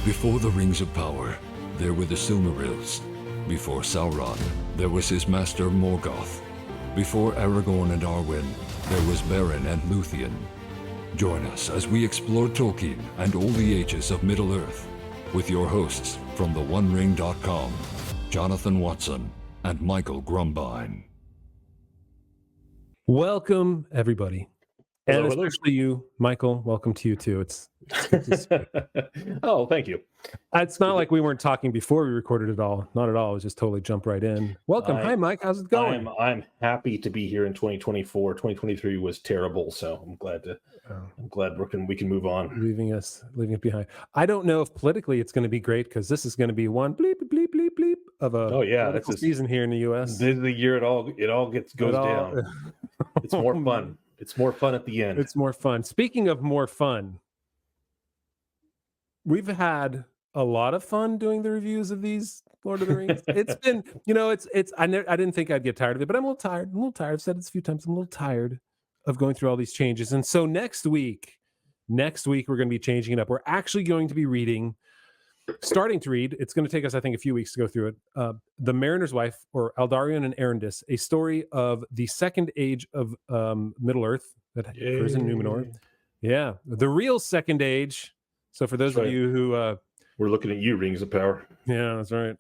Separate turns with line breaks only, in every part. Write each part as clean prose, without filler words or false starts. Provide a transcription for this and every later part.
Before the Rings of Power, there were the Silmarils. Before Sauron, there was his master Morgoth. Before Aragorn and Arwen, there was Beren and Luthien. Join us as we explore Tolkien and all the ages of Middle-earth with your hosts from theonering.com, Jonathan Watson and Michael Grumbine.
Welcome, everybody.
Hello,
And
hello.
especially you, Michael. Welcome to you, too. It's good to see you.
Oh, thank you.
It's not like we weren't talking before we recorded it all. Not at all. It was just totally jump right in. Welcome. Hi, Mike. How's it going?
I'm happy to be here in 2024. 2023 was terrible, so I'm glad we can move on.
Leaving it behind. I don't know if politically it's going to be great because this is going to be one bleep, bleep, bleep, bleep of a political season here in the U.S.
This is the year it all goes down. It's more fun. It's more fun at the end.
It's more fun. Speaking of more fun, we've had a lot of fun doing the reviews of these Lord of the Rings. It's been, I didn't think I'd get tired of it, but I'm a little tired. I've said it a few times. I'm a little tired of going through all these changes. And so next week, we're going to be changing it up. We're actually going to be starting to read. It's going to take us, I think, a few weeks to go through it. The Mariner's Wife, or Aldarion and Erendis, a story of the second age of Middle-earth that occurs in Numenor. Yeah, the real second age. So for those of you who...
we're looking at you, Rings of Power.
Yeah, that's right.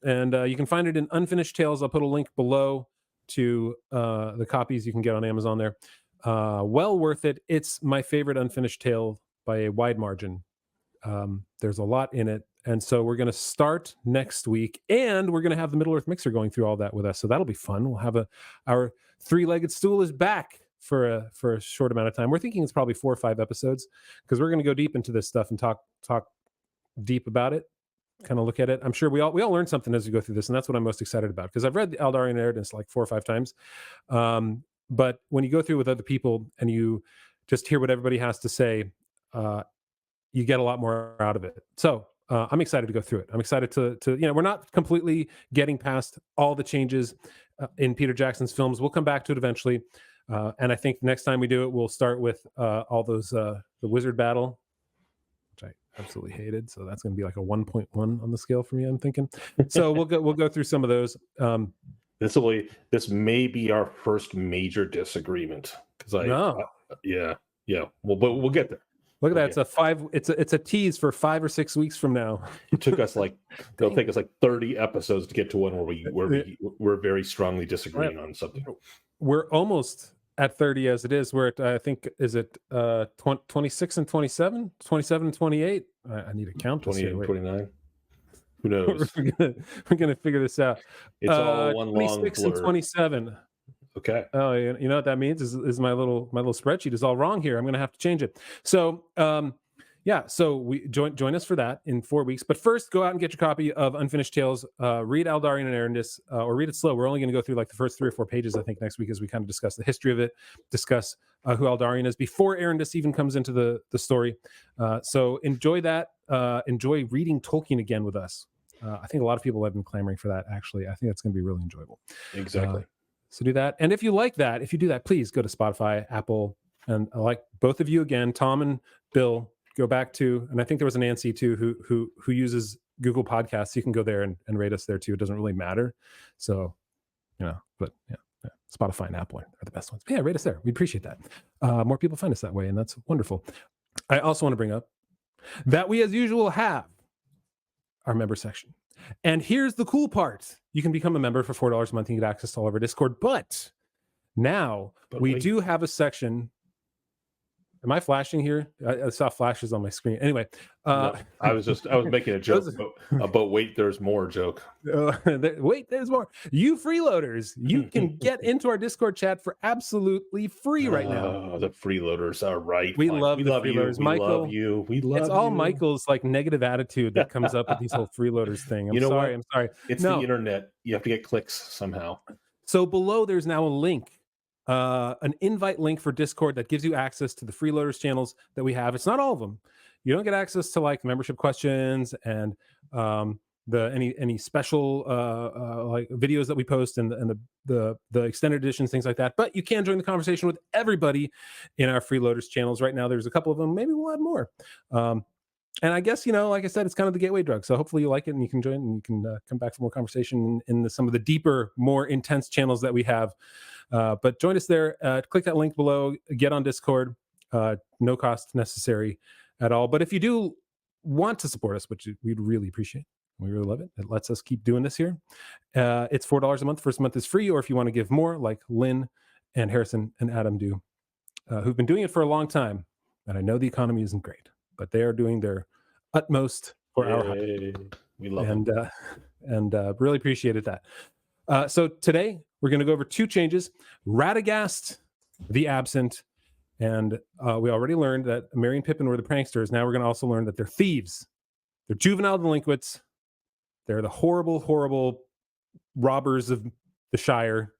And you can find it in Unfinished Tales. I'll put a link below to the copies you can get on Amazon there. Well worth it. It's my favorite Unfinished Tale by a wide margin. There's a lot in it. And so we're going to start next week, and we're going to have the Middle-earth Mixer going through all that with us. So that'll be fun. We'll have our three-legged stool is back for a short amount of time. We're thinking it's probably 4 or 5 episodes because we're going to go deep into this stuff and talk deep about it, kind of look at it. I'm sure we all learn something as we go through this, and that's what I'm most excited about because I've read the Aldarion and Erendis like 4 or 5 times. But when you go through with other people and you just hear what everybody has to say, you get a lot more out of it. So I'm excited to go through it. I'm excited to we're not completely getting past all the changes in Peter Jackson's films. We'll come back to it eventually. And I think next time we do it, we'll start with all those, the wizard battle, which I absolutely hated. So that's going to be like a 1.1 on the scale for me, I'm thinking. So we'll go through some of those.
This may be our first major disagreement because yeah. Well, but we'll get there.
Look at that. It's a tease for 5 or 6 weeks from now.
It took us it'll take us 30 episodes to get to one where we're very strongly disagreeing on something.
We're almost at 30 as it is. We're at, I think, is it 26 and 27? 27 and 28? I need to count.
28 and 29? Who knows?
We're gonna figure this out.
It's all one long
26
blur.
and 27.
Okay.
Oh, you know what that means is my little spreadsheet is all wrong here. I'm going to have to change it. So, so we join us for that in 4 weeks. But first, go out and get your copy of Unfinished Tales. Read Aldarion and Erendis, or read it slow. We're only going to go through like the first 3 or 4 pages, I think, next week as we kind of discuss the history of it, discuss who Aldarion is before Erendis even comes into the story. So enjoy that. Enjoy reading Tolkien again with us. I think a lot of people have been clamoring for that, actually. I think that's going to be really enjoyable.
Exactly.
So do that. And if you do that, please go to Spotify, Apple, and I like both of you again, Tom and Bill, go back to, and I think there was a Nancy too, who uses Google Podcasts. You can go there and rate us there too. It doesn't really matter. So, Spotify and Apple are the best ones. But yeah, rate us there. We appreciate that. More people find us that way, and that's wonderful. I also want to bring up that we, as usual, have our member section. And here's the cool part. You can become a member for $4 a month and get access to all of our Discord. But now we do have a section. Am I flashing here? I saw flashes on my screen. Anyway.
No, I was making a joke about wait, there's more joke.
Wait, there's more. You freeloaders, you can get into our Discord chat for absolutely free right now.
Oh, the freeloaders are right.
We love the freeloaders. Michael,
we love you. We love you.
It's all Michael's like negative attitude that comes up with these whole freeloaders thing. I'm sorry.
It's the internet. You have to get clicks somehow.
So below there's now a link. An invite link for Discord that gives you access to the freeloaders channels that we have. It's not all of them. You don't get access to like membership questions and any special like videos that we post and the extended editions, things like that. But you can join the conversation with everybody in our freeloaders channels. Right now, there's a couple of them. Maybe we'll add more. And I guess, like I said, it's kind of the gateway drug. So hopefully you like it and you can join and you can come back for more conversation in some of the deeper, more intense channels that we have. But join us there. Click that link below. Get on Discord. No cost necessary at all. But if you do want to support us, which we'd really appreciate, we really love it. It lets us keep doing this here. It's $4 a month. First month is free. Or if you want to give more, like Lynn and Harrison and Adam do, who've been doing it for a long time. And I know the economy isn't great, but they are doing their utmost for our high.
We love it.
And really appreciated that. So today we're going to go over 2 changes: Radagast the Absent, and we already learned that Merry and Pippin were the pranksters. Now we're going to also learn that they're thieves. They're juvenile delinquents. They're the horrible, horrible robbers of the Shire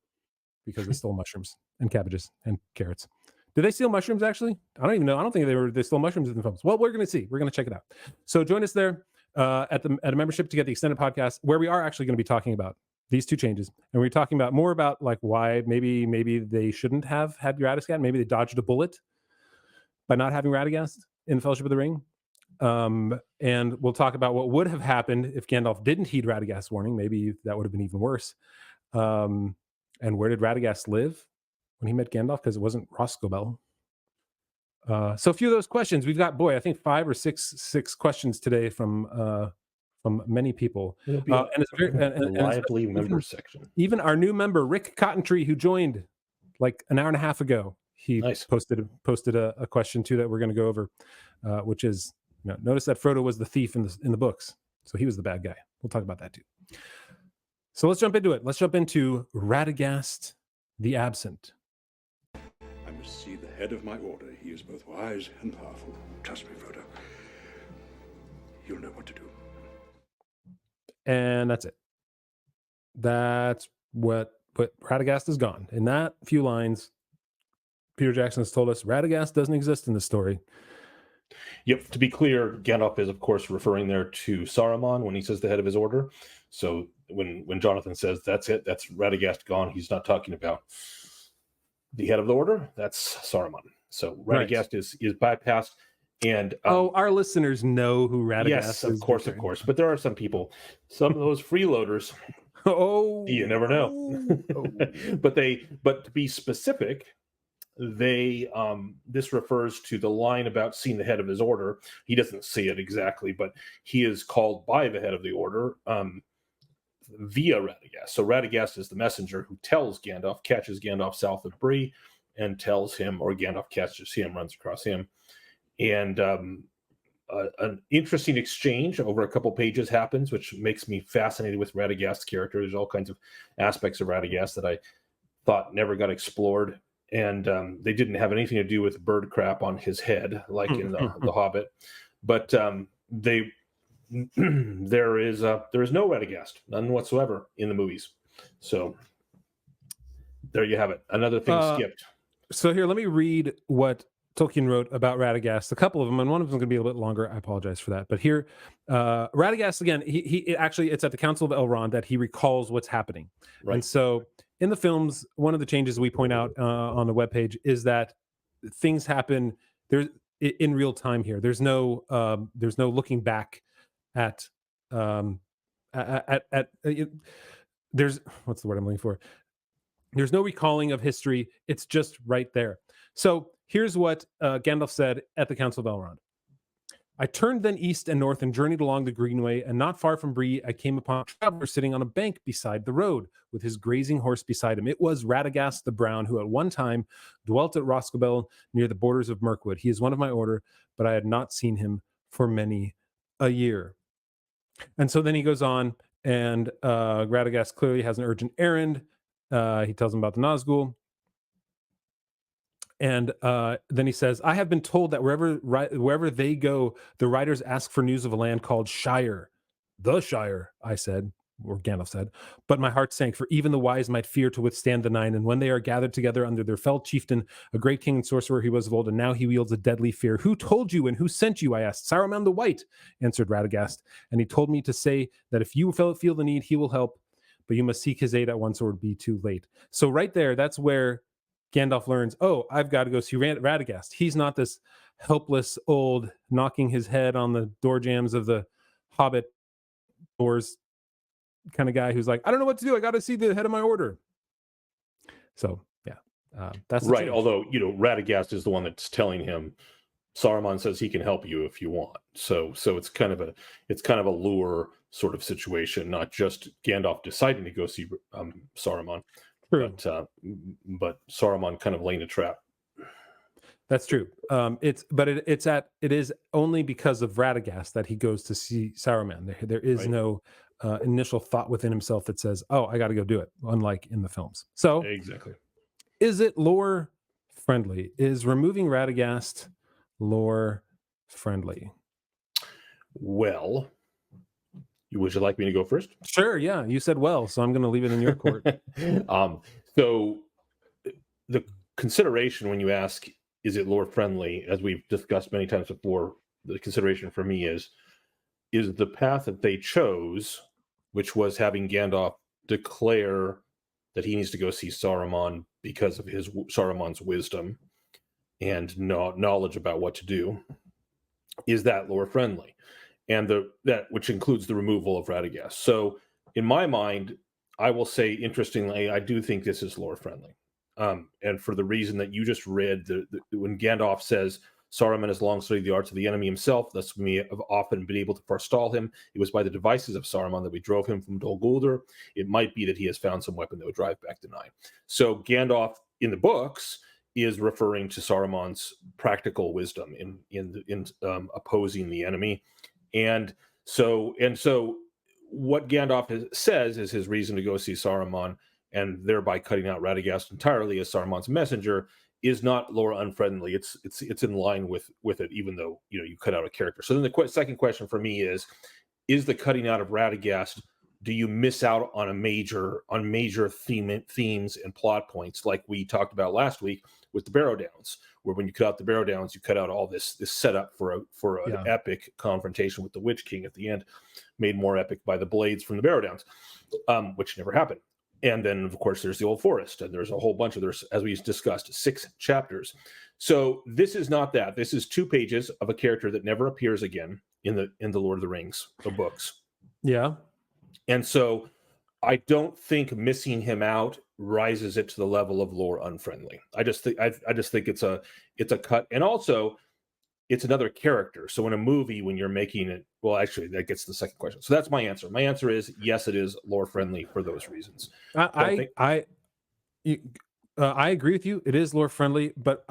because they stole mushrooms and cabbages and carrots. Did they steal mushrooms, actually? I don't even know. I don't think they stole mushrooms in the films. Well, we're going to see. We're going to check it out. So join us there at a membership to get the extended podcast, where we are actually going to be talking about these 2 changes. And we're talking about more about like why maybe they shouldn't have had Radagast. Maybe they dodged a bullet by not having Radagast in Fellowship of the Ring. And we'll talk about what would have happened if Gandalf didn't heed Radagast's warning. Maybe that would have been even worse. And where did Radagast live when he met Gandalf? Because it wasn't Roscommel. So a few of those questions we've got. Boy, I think 5 or 6 questions today from many people.
And it's a very lively member section.
Even our new member Rick Cottontree, who joined like an hour and a half ago, he posted a question too that we're going to go over, which is, notice that Frodo was the thief in the books, so he was the bad guy. We'll talk about that too. So let's jump into it. Let's jump into Radagast the Absent.
I must see the head of my order. He is both wise and powerful. Trust me, Frodo. You'll know what to do.
And that's it. That's what Radagast is gone. In that few lines, Peter Jackson has told us Radagast doesn't exist in the story.
Yep. To be clear, Gandalf is, of course, referring there to Saruman when he says the head of his order. So when Jonathan says that's it, that's Radagast gone, he's not talking about the head of the order. That's Saruman. So Radagast is bypassed. And
our listeners know who Radagast
is. Yes, of course. But there are some people, some of those freeloaders. You never know. But to be specific, they this refers to the line about seeing the head of his order. He doesn't say it exactly, but he is called by the head of the order via Radagast. So Radagast is the messenger who tells Gandalf, catches Gandalf south of Bree, and tells him, or Gandalf catches him, runs across him. And an interesting exchange over a couple pages happens, which makes me fascinated with Radagast's character. There's all kinds of aspects of Radagast that I thought never got explored. And they didn't have anything to do with bird crap on his head, like in the Hobbit. But there is no Radagast, none whatsoever in the movies. So there you have it. Another thing skipped.
So here, let me read what Tolkien wrote about Radagast, a couple of them, and one of them is going to be a little bit longer. I apologize for that. But here, Radagast, again, he actually, it's at the Council of Elrond that he recalls what's happening. Right. And so in the films, one of the changes we point out on the webpage is that things happen there's in real time here. There's no looking back at there's, what's the word I'm looking for? There's no recalling of history. It's just right there. So here's what Gandalf said at the Council of Elrond. I turned then east and north and journeyed along the greenway, and not far from Bree, I came upon a traveler sitting on a bank beside the road, with his grazing horse beside him. It was Radagast the Brown, who at one time dwelt at Roscommel near the borders of Mirkwood. He is one of my order, but I had not seen him for many a year. And so then he goes on, and Radagast clearly has an urgent errand. He tells him about the Nazgul. And then he says, I have been told that wherever they go, the riders ask for news of a land called Shire. The Shire, I said, or Gandalf said, but my heart sank, for even the wise might fear to withstand the nine. And when they are gathered together under their fell chieftain, a great king and sorcerer he was of old, and now he wields a deadly fear. Who told you and who sent you, I asked. Saruman the White, answered Radagast. And he told me to say that if you feel the need, he will help, but you must seek his aid at once or it would be too late. So right there, that's where Gandalf learns, oh, I've got to go see Radagast. He's not this helpless old knocking his head on the door jambs of the Hobbit doors kind of guy who's like, I don't know what to do. I got to see the head of my order. So yeah, that's
right. Although, Radagast is the one that's telling him, Saruman says he can help you if you want. So it's kind of a lure sort of situation, not just Gandalf deciding to go see Saruman,
True.
but Saruman kind of laying a trap.
That's true. It is only because of Radagast that he goes to see Saruman. There is
Right.
no initial thought within himself that says, "Oh, I got to go do it," unlike in the films. So,
Exactly.
is it lore friendly? Is removing Radagast lore friendly?
Well, would you like me to go first?
Sure. Yeah, you said well, so I'm going to leave it in your court.
So the consideration when you ask, is it lore friendly, as we've discussed many times before, the consideration for me is the path that they chose, which was having Gandalf declare that he needs to go see Saruman because of Saruman's wisdom and knowledge about what to do, is that lore friendly, and that which includes the removal of Radagast. So in my mind, I will say, interestingly, I do think this is lore friendly, and for the reason that you just read, when Gandalf says Saruman has long studied the arts of the enemy himself, thus we have often been able to forestall him. It was by the devices of Saruman that we drove him from Dol Guldur. It might be that he has found some weapon that would drive back Deny. So Gandalf in the books is referring to Saruman's practical wisdom in opposing the enemy, and so what Gandalf says is his reason to go see Saruman, and thereby cutting out Radagast entirely as Saruman's messenger, is not lore unfriendly. It's in line with it, even though you cut out a character. So then the second question for me is the cutting out of Radagast, do you miss out on major themes and plot points, like we talked about last week with the Barrow Downs, where when you cut out the Barrow Downs, you cut out all this setup for an epic confrontation with the Witch King at the end, made more epic by the blades from the Barrow Downs, which never happened. And then, of course, there's the Old Forest, and there's a whole bunch of, as we discussed, 6 chapters. So this is not that. This is 2 pages of a character that never appears again in the Lord of the Rings, the books.
Yeah.
And so I don't think missing him out rises it to the level of lore unfriendly. I just think it's a cut, and also it's another character. So in a movie, when you're making it, well, actually, that gets to the second question. So that's my answer. My answer is yes, it is lore friendly for those reasons.
I agree with you. It is lore friendly, but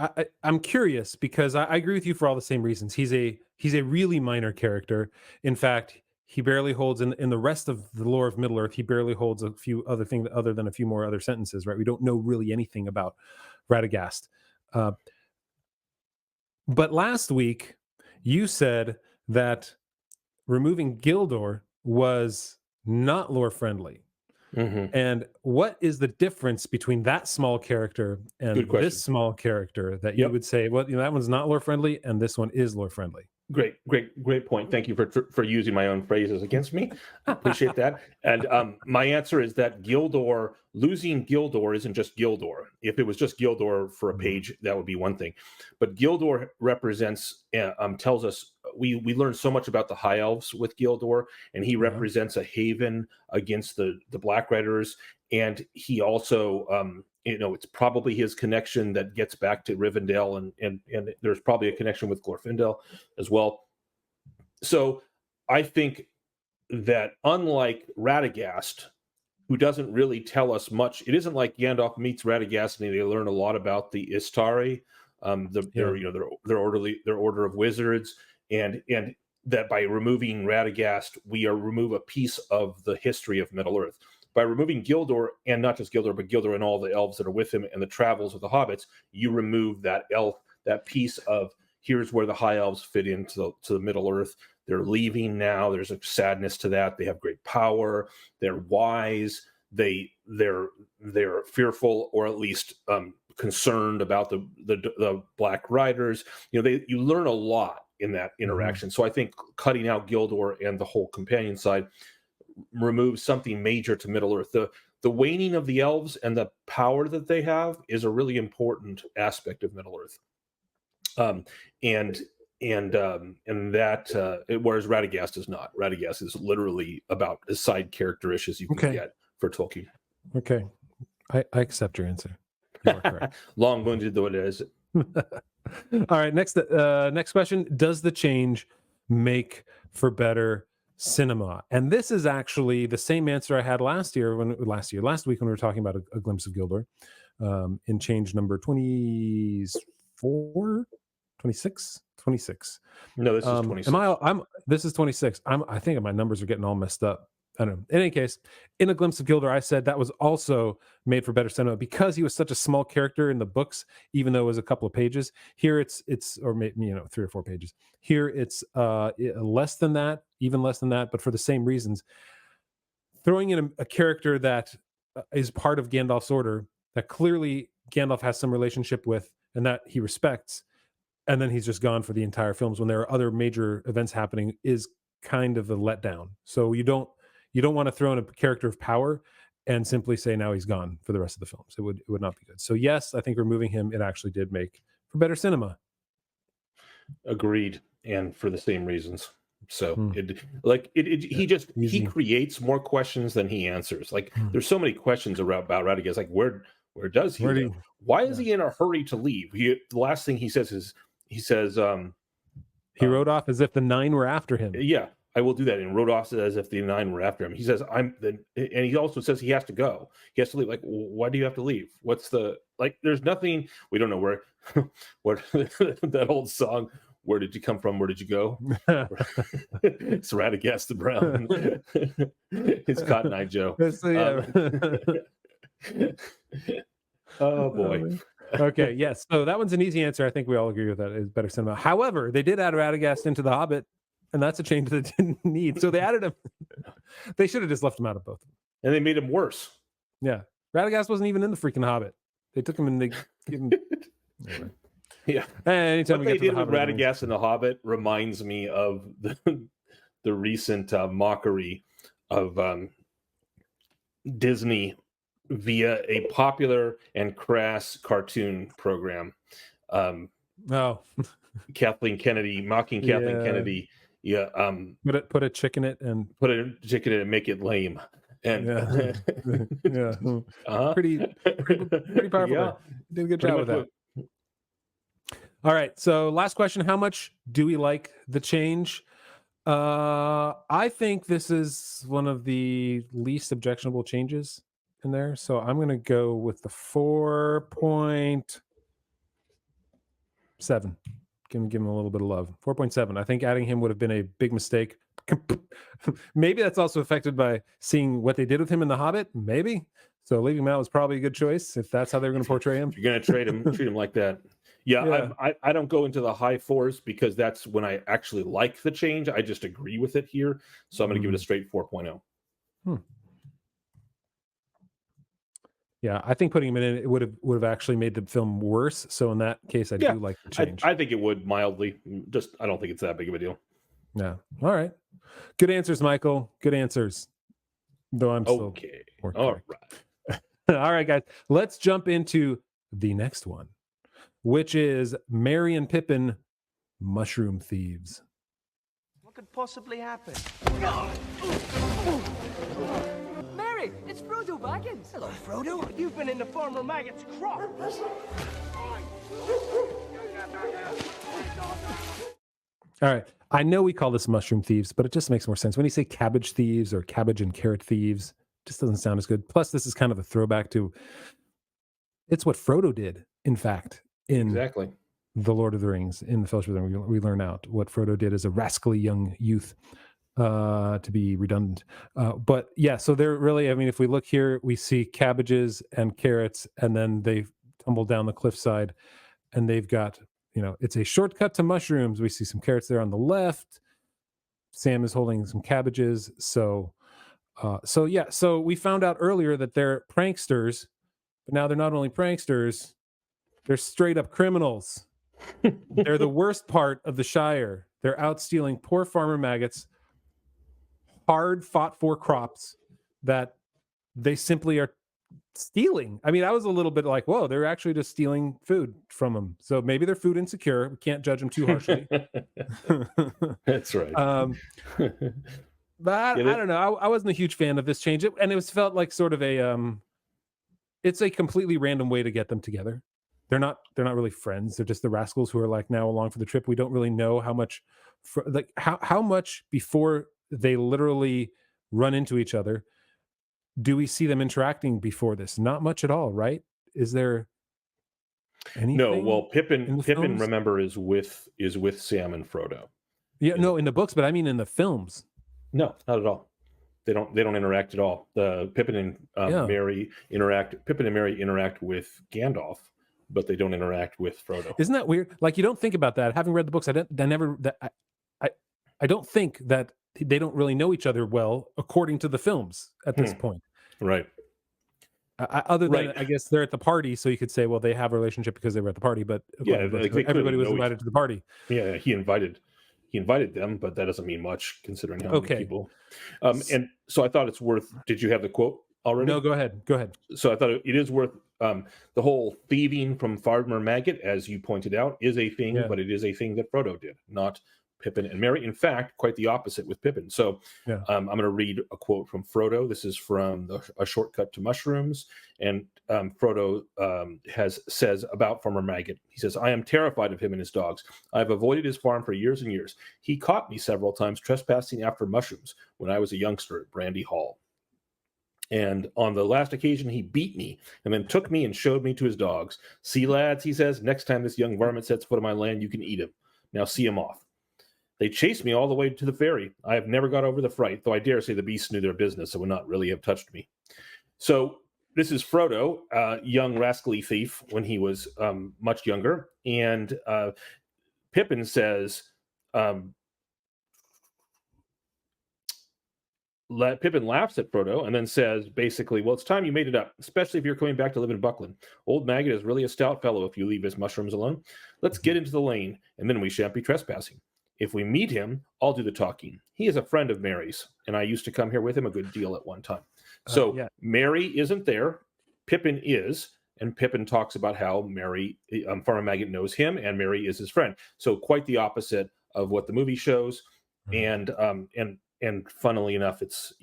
I'm curious because I agree with you for all the same reasons. He's a really minor character. In fact, he barely holds in the rest of the lore of Middle Earth. He barely holds a few other things other than a few more other sentences. Right? We don't know really anything about Radagast. But last week, you said that removing Gildor was not lore friendly.
Mm-hmm.
And what is the difference between that small character and this small character that you would say, well, that one's not lore friendly and this one is lore friendly?
Great point. Thank you for using my own phrases against me. I appreciate that. And my answer is that losing Gildor isn't just Gildor. If it was just Gildor for a page, that would be one thing. But Gildor represents, tells us, we learn so much about the High Elves with Gildor, and he represents a haven against the Black Riders. And he also, it's probably his connection that gets back to Rivendell, and there's probably a connection with Glorfindel as well. So I think that unlike Radagast, who doesn't really tell us much, it isn't like Gandalf meets Radagast and they learn a lot about the Istari, their order of wizards, and that by removing Radagast, we remove a piece of the history of Middle Earth. By removing Gildor, and not just Gildor, but Gildor and all the elves that are with him and the travels of the hobbits, you remove that piece of, here's where the High Elves fit into the Middle Earth. They're leaving now. There's a sadness to that. They have great power. They're wise. They're fearful, or at least concerned about the Black Riders. You learn a lot in that interaction. Mm-hmm. So I think cutting out Gildor and the whole companion side removes something major to Middle Earth. The waning of the elves and the power that they have is a really important aspect of Middle Earth. um, and that whereas Radagast is not. Radagast is literally about as side character-ish as you can get for Tolkien.
Okay, I accept your answer. You are correct.
Long-winded though it is.
All right, next question: does the change make for better cinema? And this is actually the same answer I had last week when we were talking about a glimpse of Gildor, in change number 24, 26, 26.
No, this is 26.
This is 26. I think my numbers are getting all messed up. I don't know. In any case, in A Glimpse of Gildor, I said that was also made for better cinema because he was such a small character in the books, even though it was a couple of pages. Here it's or maybe 3 or 4 pages. Here it's less than that, even less than that, but for the same reasons. Throwing in a character that is part of Gandalf's order that clearly Gandalf has some relationship with and that he respects, and then he's just gone for the entire films when there are other major events happening is kind of a letdown. So you don't want to throw in a character of power and simply say now he's gone for the rest of the films. It would not be good. So yes, I think removing him, it actually did make for better cinema.
Agreed, and for the same reasons. So he creates more questions than he answers. Like there's so many questions about Radagast. Like where does he go? Why is he in a hurry to leave? The last thing he says is he
rode off as if the 9 were after him.
Yeah, I will do that. And rode off as if the 9 were after him. He says, and he also says he has to go. He has to leave. Like, why do you have to leave? What's there's nothing. We don't know where that old song, where did you come from? Where did you go? It's Radagast the Brown. It's Cotton Eye Joe. Oh, boy.
Okay, yes. So that one's an easy answer. I think we all agree with that. Is better cinema. However, they did add Radagast into The Hobbit, and that's a change that they didn't need. So they added him. They should have just left him out of both.
And they made him worse.
Yeah. Radagast wasn't even in the freaking Hobbit. They took him and they gave him... Anyway.
Yeah.
Anytime
what they did with Radagast in The Hobbit reminds me of the recent mockery of Disney via a popular and crass cartoon program. Kathleen Kennedy, mocking Kathleen Kennedy. Yeah.
Put a chick in it and
make it lame. And
pretty powerful.
Yeah.
Did a good job with that. All right. So last question. How much do we like the change? I think this is one of the least objectionable changes in there. So I'm going to go with the 4.7. Give him a little bit of love. 4.7. I think adding him would have been a big mistake. Maybe that's also affected by seeing what they did with him in The Hobbit. Maybe. So leaving him out was probably a good choice if that's how they're going to portray him.
If you're going to treat him like that. Yeah. I don't go into the high 4s because that's when I actually like the change. I just agree with it here. So I'm going to give it a straight 4.0.
Yeah, I think putting him in it would have actually made the film worse. So in that case, I do like the change.
I think it would mildly. Just I don't think it's that big of a deal.
Yeah. All right. Good answers, Michael. Good answers. Though I'm still
okay. All right.
All right, guys. Let's jump into the next one, which is Merry and Pippin, Mushroom Thieves.
What could possibly happen? Mary, it's Frodo Baggins. Hello, Frodo. You've been in the Farmer Maggot's crop.
All right. I know we call this Mushroom Thieves, but it just makes more sense. When you say Cabbage Thieves or Cabbage and Carrot Thieves, it just doesn't sound as good. Plus, this is kind of a throwback to... It's what Frodo did, in fact, in The Lord of the Rings, in the Fellowship of the Ring. We learn out what Frodo did as a rascally young youth, to be redundant. But yeah, so they're really, I mean, if we look here, we see cabbages and carrots, and then they tumble down the cliffside, and they've got, it's a shortcut to mushrooms. We see some carrots there on the left. Sam is holding some cabbages. So we found out earlier that they're pranksters, but now they're not only pranksters, they're straight up criminals. They're the worst part of the Shire. They're out stealing poor Farmer Maggot's hard fought for crops that they simply are stealing. I mean, I was a little bit like, whoa, they're actually just stealing food from them. So maybe they're food insecure. We can't judge them too harshly.
That's right.
But I don't know. I wasn't a huge fan of this change, and it was felt like sort of a it's a completely random way to get them together. They're not really friends. They're just the rascals who are like now along for the trip. We don't really know how much how much before they literally run into each other do we see them interacting before this? Not much at all, right? Is there anything?
No, well, Pippin,
films?
remember, is with Sam and Frodo.
Yeah, no, in the books, but I mean in the films.
No, not at all. They don't interact at all. Pippin and Merry interact. Pippin and Merry interact with Gandalf, but they don't interact with Frodo.
Isn't that weird? Like, you don't think about that. Having read the books, I don't think that they don't really know each other well, according to the films at this point.
Right.
Other than, I guess, they're at the party, so you could say, well, they have a relationship because they were at the party. But everybody was invited to the party.
Yeah, he invited them, but that doesn't mean much considering how many people. And so I thought it's worth. Did you have the quote already?
No, go ahead.
So I thought it is worth. The whole thieving from Farmer Maggot, as you pointed out, is a thing, but it is a thing that Frodo did, not Pippin and Merry. In fact, quite the opposite with Pippin. So I'm going to read a quote from Frodo. This is from A Shortcut to Mushrooms. And Frodo says about Farmer Maggot, he says, "I am terrified of him and his dogs. I have avoided his farm for years and years. He caught me several times trespassing after mushrooms when I was a youngster at Brandy Hall. And on the last occasion, he beat me and then took me and showed me to his dogs. See, lads," he says, "next time this young varmint sets foot on my land, you can eat him. Now see him off. They chased me all the way to the ferry. I have never got over the fright, though I dare say the beasts knew their business and would not really have touched me." So this is Frodo, young rascally thief when he was much younger. And Pippin says, Pippin laughs at Frodo and then says, basically, "Well, it's time you made it up, especially if you're coming back to live in Buckland. Old Maggot is really a stout fellow if you leave his mushrooms alone. Let's get into the lane, and then we shan't be trespassing. If we meet him, I'll do the talking. He is a friend of Mary's, and I used to come here with him a good deal at one time." So Mary isn't there. Pippin is, and Pippin talks about how Farmer Maggot knows him, and Mary is his friend. So quite the opposite of what the movie shows. And funnily enough, it's,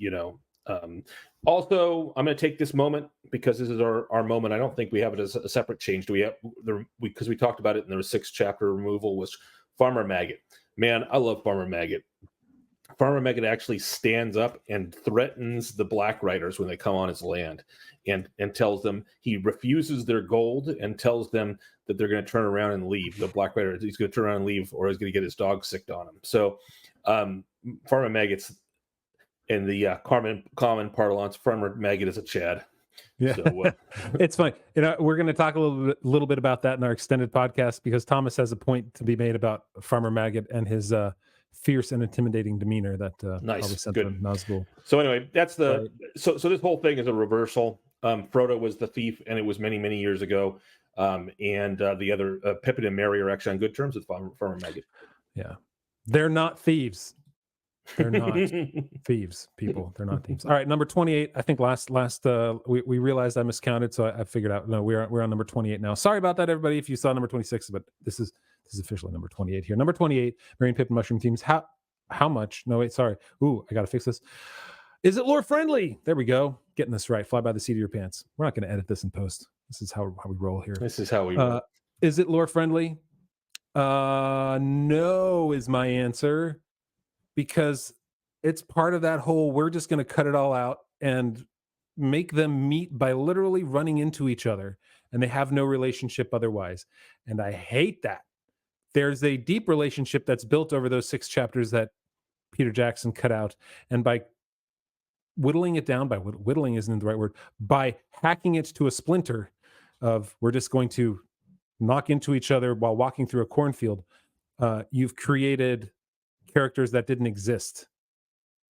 also, I'm going to take this moment because this is our moment. I don't think we have it as a separate change. Do we have, because we talked about it in the 6th chapter removal, was Farmer Maggot. Man, I love Farmer Maggot. Farmer Maggot actually stands up and threatens the Black Riders when they come on his land, and tells them he refuses their gold and tells them that they're going to turn around and leave. The Black Rider, he's going to turn around and leave, or he's going to get his dog sicked on him. So Farmer Maggot's, in the common parlance, Farmer Maggot is a Chad.
Yeah, so, it's fine. We're going to talk a little bit about that in our extended podcast, because Thomas has a point to be made about Farmer Maggot and his fierce and intimidating demeanor that probably sent him Nazgul.
So anyway, that's so this whole thing is a reversal. Frodo was the thief, and it was many, many years ago. And the other Pippin and Merry are actually on good terms with Farmer Maggot.
Yeah, they're not thieves. They're not thieves, people. They're not thieves. All right, number 28. I think last we realized I miscounted, so I figured out. No, we're on number 28 now. Sorry about that, everybody. If you saw number 26, but this is officially number 28 here. Number 28. Merry and Pippin mushroom themes. How much? No, wait. Sorry. Ooh, I gotta fix this. Is it lore friendly? There we go. Getting this right. Fly by the seat of your pants. We're not going to edit this in post. This is how we roll here.
This is how we roll.
Is it lore friendly? No is my answer. Because it's part of that whole, we're just going to cut it all out and make them meet by literally running into each other, and they have no relationship otherwise. And I hate that. There's a deep relationship that's built over those 6 chapters that Peter Jackson cut out. And by whittling it down, whittling isn't the right word, by hacking it to a splinter of, we're just going to knock into each other while walking through a cornfield, you've created characters that didn't exist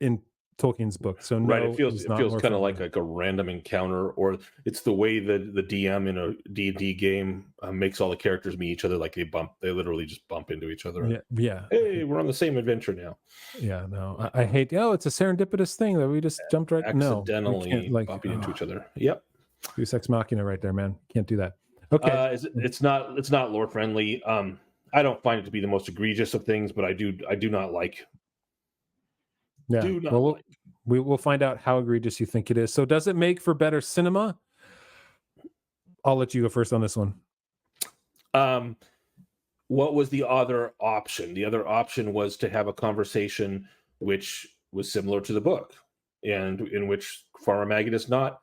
in Tolkien's book. So no,
it feels kind of like a random encounter, or it's the way that the DM in a D&D game makes all the characters meet each other, like they literally just bump into each other.
Yeah.
Hey, we're on the same adventure now.
Yeah, no, I hate. It's a serendipitous thing that we just jumped right.
Accidentally bumping into each other. Yep.
Deus Ex Machina right there, man. Can't do that. Okay.
It's not lore friendly. I don't find it to be the most egregious of things, but I do not like.
Yeah.
Do not
Well,
like.
we will find out how egregious you think it is. So does it make for better cinema? I'll let you go first on this one.
What was the other option? The other option was to have a conversation which was similar to the book, and in which Farmer Maggot is not.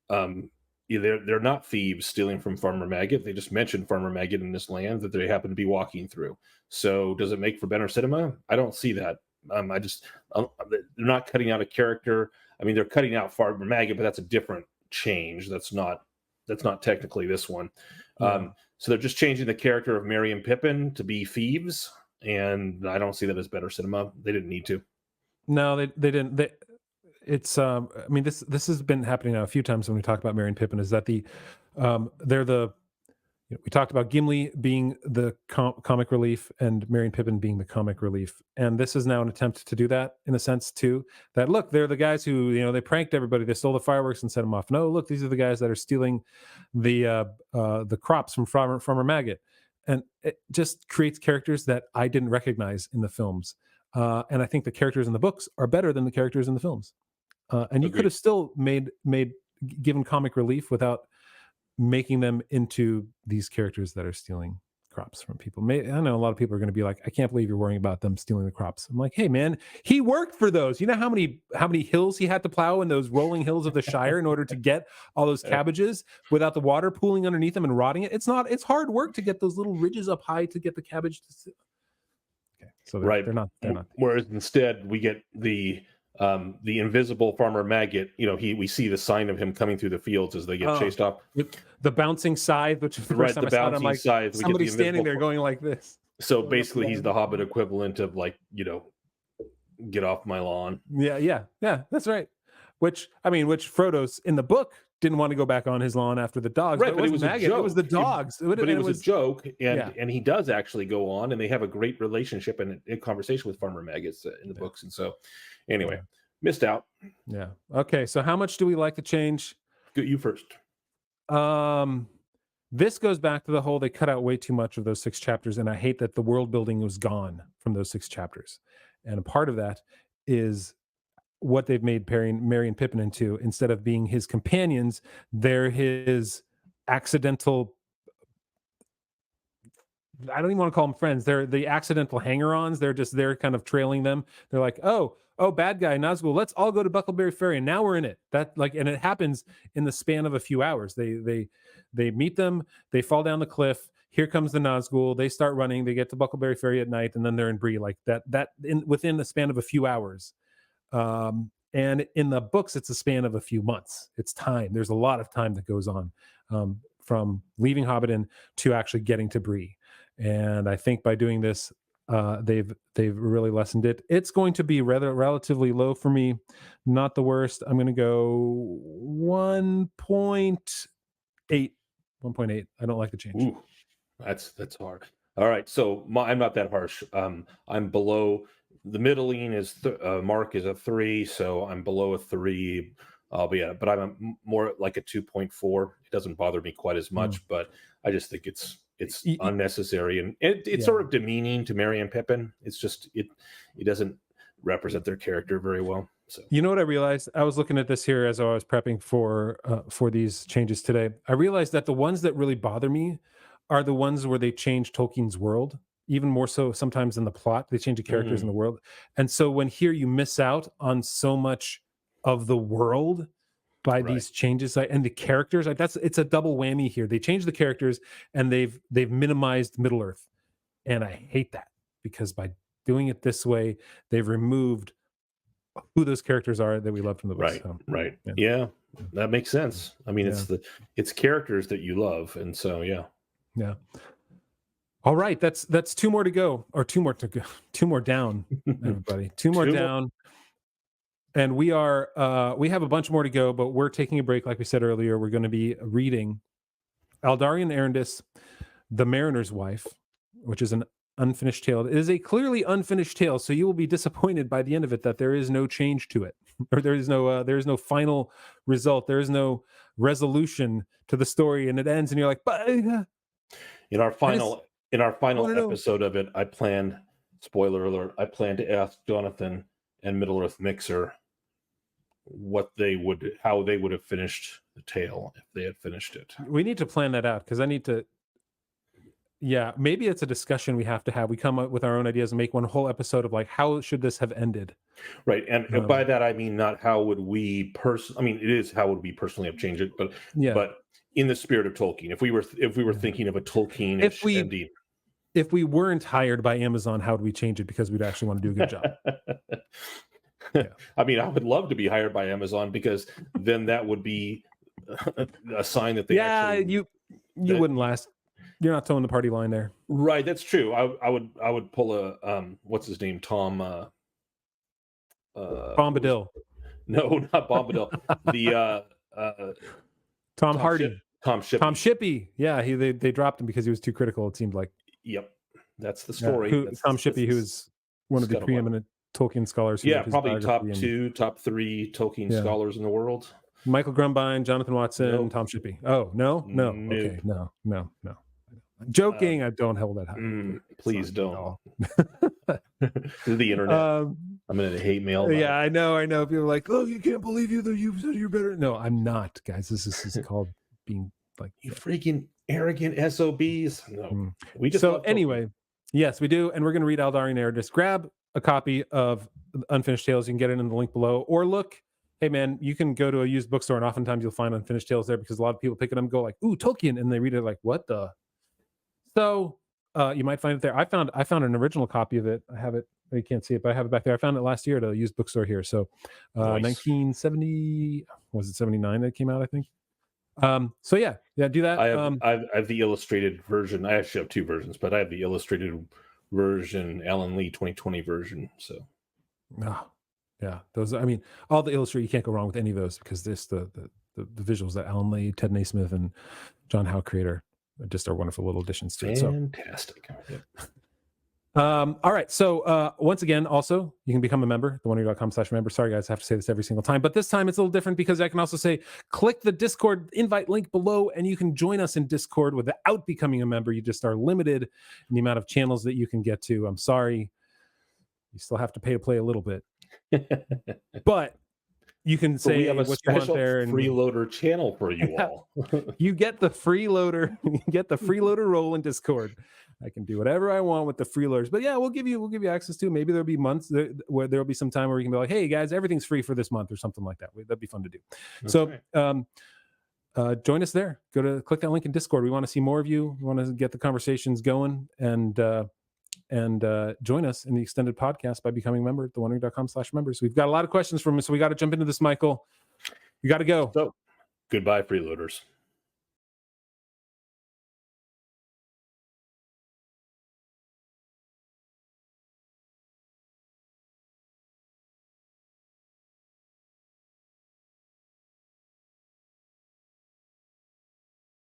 They're not thieves stealing from Farmer Maggot. They just mentioned Farmer Maggot in this land that they happen to be walking through. So does it make for better cinema? I don't see that. They're not cutting out a character. I mean, they're cutting out Farmer Maggot, but that's a different change. That's not technically this one.
Yeah.
So they're just changing the character of Merry and Pippin to be thieves, and I don't see that as better cinema. They didn't need to.
No, they didn't. It's I mean, this has been happening now a few times when we talk about Merry and Pippin, is that they're the we talked about Gimli being the comic relief and Merry and Pippin being the comic relief, and this is now an attempt to do that in a sense too. That look, they're the guys who they pranked everybody, they stole the fireworks and set them off. No, look, these are the guys that are stealing the crops from Farmer Maggot, and it just creates characters that I didn't recognize in the films, and I think the characters in the books are better than the characters in the films, and you
Agreed.
could have still given comic relief without making them into these characters that are stealing crops from people. I know a lot of people are going to be like, I can't believe you're worrying about them stealing the crops. I'm like, hey man, he worked for those. You know how many hills he had to plow in those rolling hills of the Shire in order to get all those cabbages without the water pooling underneath them and rotting it? It's hard work to get those little ridges up high to get the cabbage to. Okay, so they're not.
Whereas instead we get the invisible Farmer Maggot. We see the sign of him coming through the fields as they get chased off.
The bouncing scythe, which is the first time I saw it, I'm like,
scythe.
somebody's standing there going like this.
So basically, he's the Hobbit equivalent of get off my lawn.
Yeah, that's right. Which Frodo's in the book didn't want to go back on his lawn after the dogs.
Right, but it was
Maggot. It was the dogs.
But it was a joke, and he does actually go on, and they have a great relationship and a conversation with Farmer Maggot in the books. And so, anyway, missed out.
Yeah. Okay. So, how much do we like to change?
You first.
This goes back to the whole they cut out way too much of those 6 chapters, and I hate that the world building was gone from those 6 chapters. And a part of that is what they've made Merry and Pippin into. Instead of being his companions, they're his accidental. I don't even want to call them friends. They're the accidental hanger-ons. They're kind of trailing them. They're like, oh, bad guy, Nazgul, let's all go to Buckleberry Ferry, and now we're in it. And it happens in the span of a few hours. They meet them, they fall down the cliff. Here comes the Nazgul. They start running. They get to Buckleberry Ferry at night, and then they're in Bree like that. Within the span of a few hours. And in the books, it's a span of a few months. It's time. There's a lot of time that goes on from leaving Hobbiton to actually getting to Bree. And I think by doing this, they've really lessened it. It's going to be relatively low for me, not the worst. I'm going to go 1.8. 1.8. I don't like the change.
Ooh, that's hard. All right, so I'm not that harsh. I'm below. The middling is mark is a 3, so I'm below a 3. But I'm more like a 2.4. It doesn't bother me quite as much, but I just think it's unnecessary, and it's sort of demeaning to Merry and Pippin. It's just it doesn't represent their character very well. So
you know what I realized? I was looking at this here as I was prepping for these changes today. I realized that the ones that really bother me are the ones where they change Tolkien's world, even more so sometimes in the plot. They change the characters in the world, and so when here you miss out on so much of the world by these changes and the characters. It's a double whammy here. They changed the characters and they've minimized Middle Earth, and I hate that because by doing it this way, they've removed who those characters are that we love from the books.
Right. Yeah, that makes sense. I mean, it's characters that you love, and so yeah.
All right, that's 2 more to go, or 2 more to go, 2 more down, everybody. 2 more down. And we have a bunch more to go, but we're taking a break. Like we said earlier, we're going to be reading Aldarion Erendis, The Mariner's Wife, which is an unfinished tale. It is a clearly unfinished tale, so you will be disappointed by the end of it that there is no change to it, or there is no final result. There is no resolution to the story, and it ends, and you're like, but
In our final
know.
episode of it, I planned, spoiler alert, I planned to ask Jonathan and Middle Earth Mixer how they would have finished the tale if they had finished it.
We need to plan that out, because I need to. Yeah, maybe it's a discussion we have to have. We come up with our own ideas and make one whole episode of like, how should this have ended?
Right, and by that I mean not how would we I mean, it is how would we personally have changed it, but but in the spirit of Tolkien, if we were thinking of a Tolkien-ish ending.
If we weren't hired by Amazon, how would we change it? Because we'd actually want to do a good job.
Yeah. I mean, I would love to be hired by Amazon, because then that would be a sign that they
you wouldn't last. You're not towing the party line there.
Right, that's true. I would pull a what's his name? Tom
Bombadil.
No, not Bombadil. The
Tom Hardy.
Tom Shippey.
Tom Shippey. Yeah, they dropped him because he was too critical, it seemed like.
Yep. That's the story.
Tom Shippey, who's one of the preeminent Tolkien scholars.
Yeah, probably top 3 Tolkien scholars in the world.
Michael Grumbine, Jonathan Watson, Tom Shippey. Oh, no? Okay, no. Joking, I don't hold that high.
Please don't. The internet. I'm gonna hate mail.
Yeah, I know. People are like, "Oh, you can't believe you said you're better." No, I'm not, guys. This is called being like,
you freaking arrogant SOBs. No, we just.
So anyway, yes, we do, and we're gonna read Eldari narratives. Grab a copy of Unfinished Tales. You can get it in the link below, or look. Hey man, you can go to a used bookstore, and oftentimes you'll find Unfinished Tales there, because a lot of people pick it up and go like, "Ooh, Tolkien," and they read it like, "What the." So you might find it there. I found an original copy of it. I have it. You can't see it, but I have it back there. I found it last year at a used bookstore here. So
Nice.
1970, was it 79 that it came out, I think? So yeah, do that.
I have the illustrated version. I actually have 2 versions, but I have the illustrated version, Alan Lee 2020 version. So
yeah, those. I mean, all the illustrated, you can't go wrong with any of those, because this the visuals that Alan Lee, Ted Naismith, and John Howe creator just are wonderful little additions to it.
Fantastic.
All right. So once again, also, you can become a member, thewonder.com/member. Sorry, guys, I have to say this every single time, but this time it's a little different, because I can also say, click the Discord invite link below, and you can join us in Discord without becoming a member. You just are limited in the amount of channels that you can get to. I'm sorry. You still have to pay to play a little bit. But you can say
we have a
what you want
special
there, and
freeloader channel for you all.
you get the freeloader. You get the freeloader role in Discord. I can do whatever I want with the freeloaders. But yeah, we'll give you access to. Maybe there'll be months where there'll be some time where you can be like, "Hey guys, everything's free for this month," or something like that. That'd be fun to do.
That's
so
right.
Join us there. Click that link in Discord. We want to see more of you. We want to get the conversations going, and join us in the extended podcast by becoming a member at thewondering.com/members. We've got a lot of questions from you, so we got to jump into this, Michael. You got to go.
So, goodbye, freeloaders.